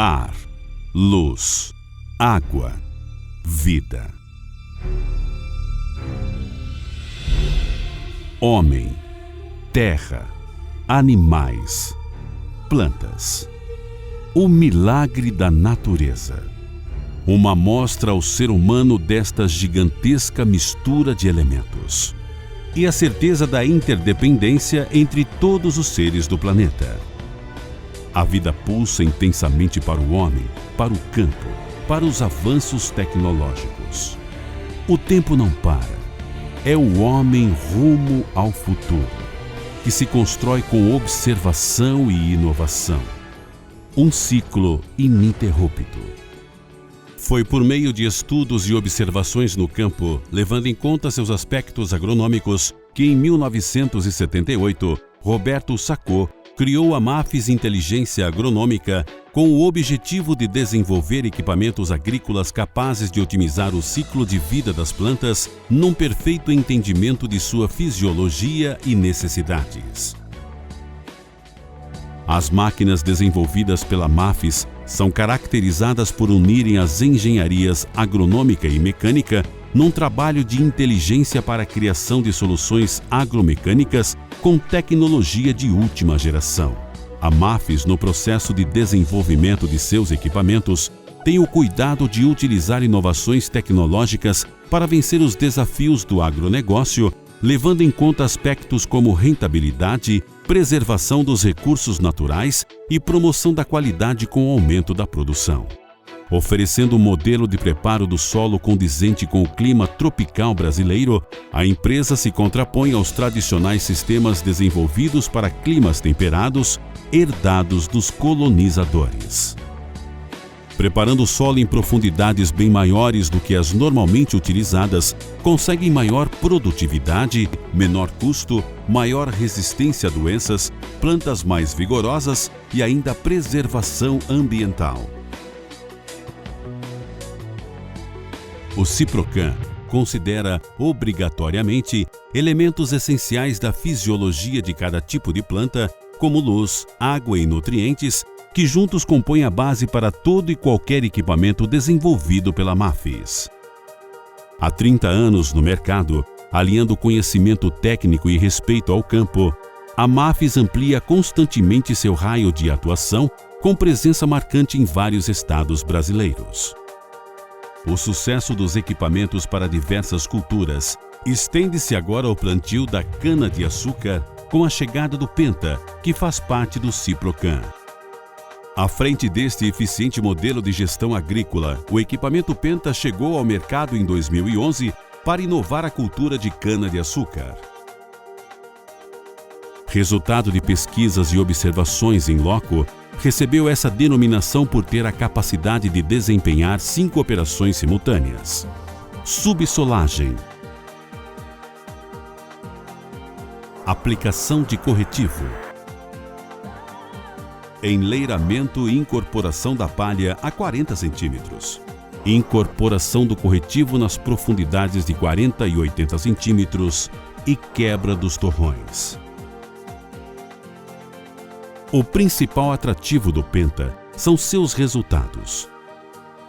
ar, luz, água, vida. Homem, terra, animais, plantas. O milagre da natureza. Uma amostra ao ser humano desta gigantesca mistura de elementos. E a certeza da interdependência entre todos os seres do planeta. A vida pulsa intensamente para o homem, para o campo, para os avanços tecnológicos. O tempo não para. É o homem rumo ao futuro, que se constrói com observação e inovação. Um ciclo ininterrupto. Foi por meio de estudos e observações no campo, levando em conta seus aspectos agronômicos, que em 1978, Roberto Sacco criou a MAFIS Inteligência Agronômica com o objetivo de desenvolver equipamentos agrícolas capazes de otimizar o ciclo de vida das plantas num perfeito entendimento de sua fisiologia e necessidades. As máquinas desenvolvidas pela MAFIS são caracterizadas por unirem as engenharias agronômica e mecânica num trabalho de inteligência para a criação de soluções agromecânicas com tecnologia de última geração. A MAFIS, no processo de desenvolvimento de seus equipamentos, tem o cuidado de utilizar inovações tecnológicas para vencer os desafios do agronegócio, levando em conta aspectos como rentabilidade, preservação dos recursos naturais e promoção da qualidade com o aumento da produção. Oferecendo um modelo de preparo do solo condizente com o clima tropical brasileiro, a empresa se contrapõe aos tradicionais sistemas desenvolvidos para climas temperados, herdados dos colonizadores. Preparando o solo em profundidades bem maiores do que as normalmente utilizadas, conseguem maior produtividade, menor custo, maior resistência a doenças, plantas mais vigorosas e ainda preservação ambiental. O Ciprocan considera obrigatoriamente elementos essenciais da fisiologia de cada tipo de planta, como luz, água e nutrientes, que juntos compõem a base para todo e qualquer equipamento desenvolvido pela MAFIS. Há 30 anos no mercado, aliando conhecimento técnico e respeito ao campo, a MAFIS amplia constantemente seu raio de atuação, com presença marcante em vários estados brasileiros. O sucesso dos equipamentos para diversas culturas estende-se agora ao plantio da cana-de-açúcar com a chegada do Penta, que faz parte do Ciprocan. À frente deste eficiente modelo de gestão agrícola, o equipamento Penta chegou ao mercado em 2011 para inovar a cultura de cana-de-açúcar. Resultado de pesquisas e observações em loco, recebeu essa denominação por ter a capacidade de desempenhar 5 operações simultâneas. Subsolagem. Aplicação de corretivo. Enleiramento e incorporação da palha a 40 centímetros. Incorporação do corretivo nas profundidades de 40 e 80 centímetros e quebra dos torrões. O principal atrativo do Penta são seus resultados.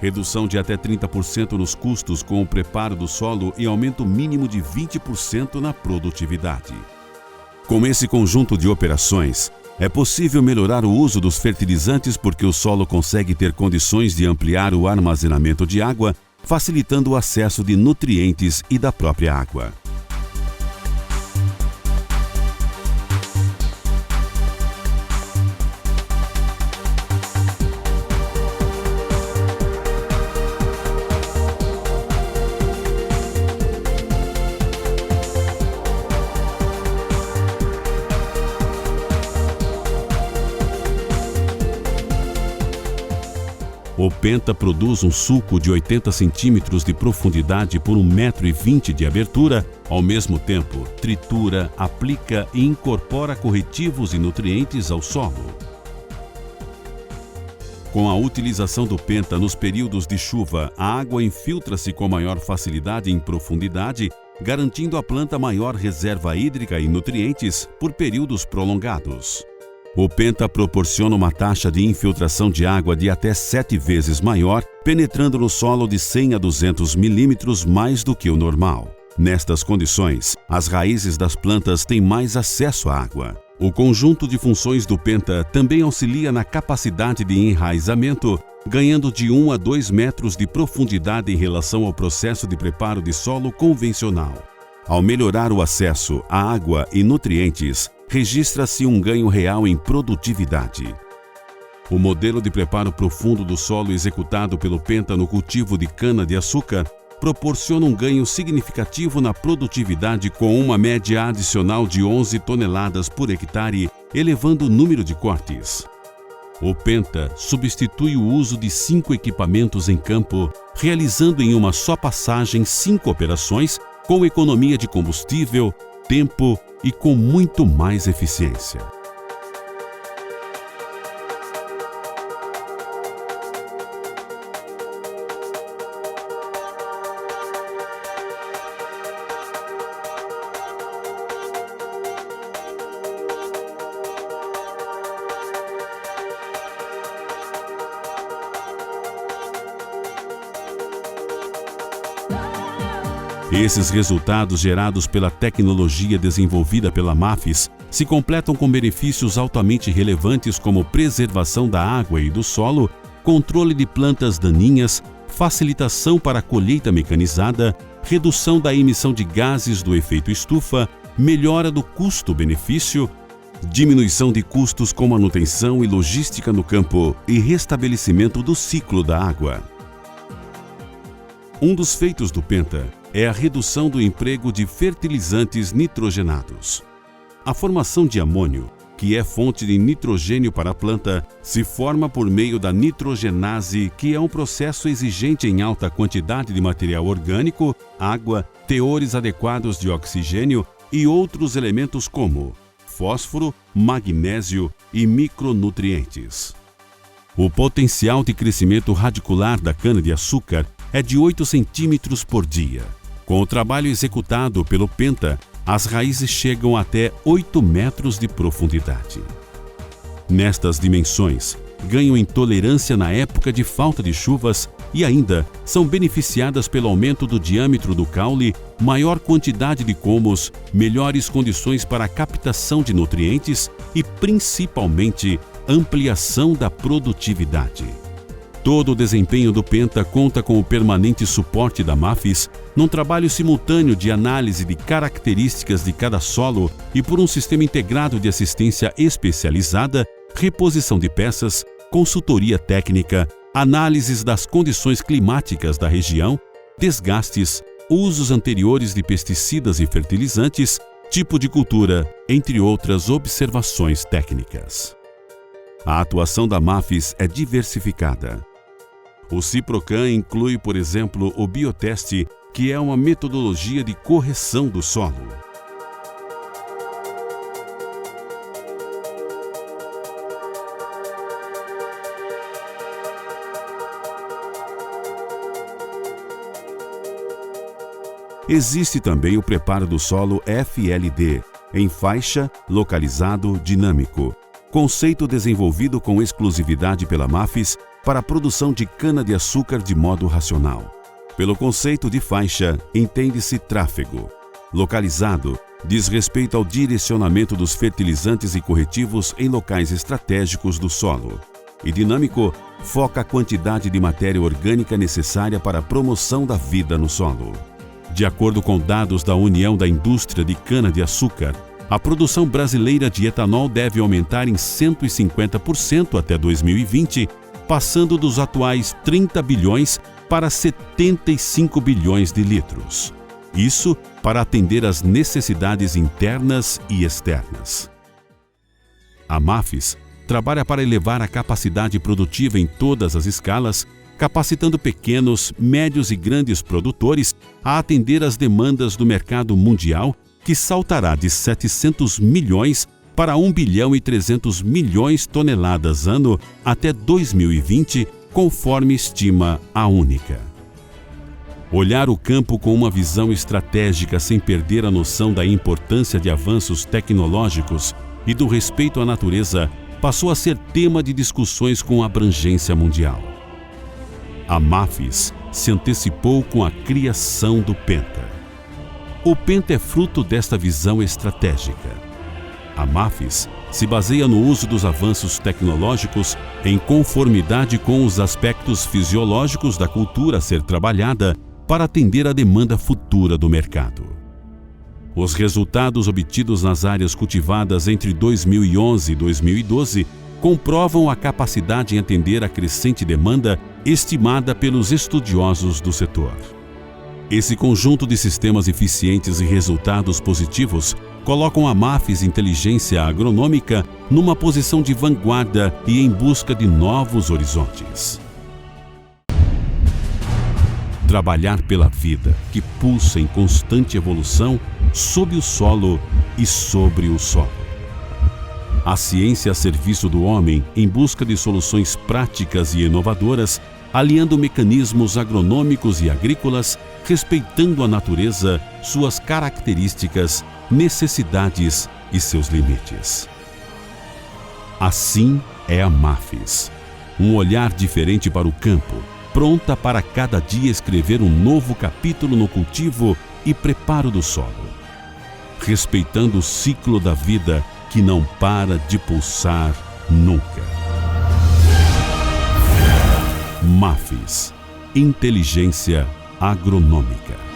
Redução de até 30% nos custos com o preparo do solo e aumento mínimo de 20% na produtividade. Com esse conjunto de operações, é possível melhorar o uso dos fertilizantes porque o solo consegue ter condições de ampliar o armazenamento de água, facilitando o acesso de nutrientes e da própria água. O Penta produz um sulco de 80 centímetros de profundidade por 1,20 m de abertura, ao mesmo tempo tritura, aplica e incorpora corretivos e nutrientes ao solo. Com a utilização do Penta nos períodos de chuva, a água infiltra-se com maior facilidade em profundidade, garantindo à planta maior reserva hídrica e nutrientes por períodos prolongados. O Penta proporciona uma taxa de infiltração de água de até 7 vezes maior, penetrando no solo de 100 a 200 milímetros mais do que o normal. Nestas condições, as raízes das plantas têm mais acesso à água. O conjunto de funções do Penta também auxilia na capacidade de enraizamento, ganhando de 1 a 2 metros de profundidade em relação ao processo de preparo de solo convencional. Ao melhorar o acesso à água e nutrientes, registra-se um ganho real em produtividade. O modelo de preparo profundo do solo executado pelo Penta no cultivo de cana-de-açúcar proporciona um ganho significativo na produtividade com uma média adicional de 11 toneladas por hectare, elevando o número de cortes. O Penta substitui o uso de 5 equipamentos em campo, realizando em uma só passagem 5 operações, com economia de combustível, tempo e com muito mais eficiência. Esses resultados gerados pela tecnologia desenvolvida pela Mafis se completam com benefícios altamente relevantes como preservação da água e do solo, controle de plantas daninhas, facilitação para a colheita mecanizada, redução da emissão de gases do efeito estufa, melhora do custo-benefício, diminuição de custos com manutenção e logística no campo e restabelecimento do ciclo da água. Um dos feitos do Penta é a redução do emprego de fertilizantes nitrogenados. A formação de amônio, que é fonte de nitrogênio para a planta, se forma por meio da nitrogenase, que é um processo exigente em alta quantidade de material orgânico, água, teores adequados de oxigênio e outros elementos como fósforo, magnésio e micronutrientes. O potencial de crescimento radicular da cana-de-açúcar é de 8 centímetros por dia. Com o trabalho executado pelo Penta, as raízes chegam até 8 metros de profundidade. Nestas dimensões, ganham em tolerância na época de falta de chuvas e ainda são beneficiadas pelo aumento do diâmetro do caule, maior quantidade de colmos, melhores condições para a captação de nutrientes e, principalmente, ampliação da produtividade. Todo o desempenho do Penta conta com o permanente suporte da Mafis, num trabalho simultâneo de análise de características de cada solo e por um sistema integrado de assistência especializada, reposição de peças, consultoria técnica, análises das condições climáticas da região, desgastes, usos anteriores de pesticidas e fertilizantes, tipo de cultura, entre outras observações técnicas. A atuação da Mafis é diversificada. O Ciprocan inclui, por exemplo, o bioteste, que é uma metodologia de correção do solo. Existe também o preparo do solo FLD, em faixa, localizado, dinâmico, conceito desenvolvido com exclusividade pela Mafis para a produção de cana-de-açúcar de modo racional. Pelo conceito de faixa, entende-se tráfego. Localizado, diz respeito ao direcionamento dos fertilizantes e corretivos em locais estratégicos do solo. E dinâmico, foca a quantidade de matéria orgânica necessária para a promoção da vida no solo. De acordo com dados da União da Indústria de Cana-de-Açúcar, a produção brasileira de etanol deve aumentar em 150% até 2020, passando dos atuais 30 bilhões para 75 bilhões de litros. Isso para atender às necessidades internas e externas. A Mafis trabalha para elevar a capacidade produtiva em todas as escalas, capacitando pequenos, médios e grandes produtores a atender às demandas do mercado mundial, que saltará de 700 milhões para 1 bilhão e 300 milhões de toneladas ano até 2020, conforme estima a Única. Olhar o campo com uma visão estratégica sem perder a noção da importância de avanços tecnológicos e do respeito à natureza passou a ser tema de discussões com abrangência mundial. A Mafis se antecipou com a criação do Penta. O Penta é fruto desta visão estratégica. A Mafis se baseia no uso dos avanços tecnológicos em conformidade com os aspectos fisiológicos da cultura a ser trabalhada para atender à demanda futura do mercado. Os resultados obtidos nas áreas cultivadas entre 2011 e 2012 comprovam a capacidade em atender à crescente demanda estimada pelos estudiosos do setor. Esse conjunto de sistemas eficientes e resultados positivos colocam a Mafis Inteligência Agronômica numa posição de vanguarda e em busca de novos horizontes. Trabalhar pela vida que pulsa em constante evolução sob o solo e sobre o solo. A ciência a serviço do homem em busca de soluções práticas e inovadoras, aliando mecanismos agronômicos e agrícolas, respeitando a natureza, suas características, necessidades e seus limites. Assim é a Mafis, um olhar diferente para o campo, pronta para cada dia escrever um novo capítulo no cultivo e preparo do solo, respeitando o ciclo da vida que não para de pulsar nunca. Mafis, Inteligência Agronômica.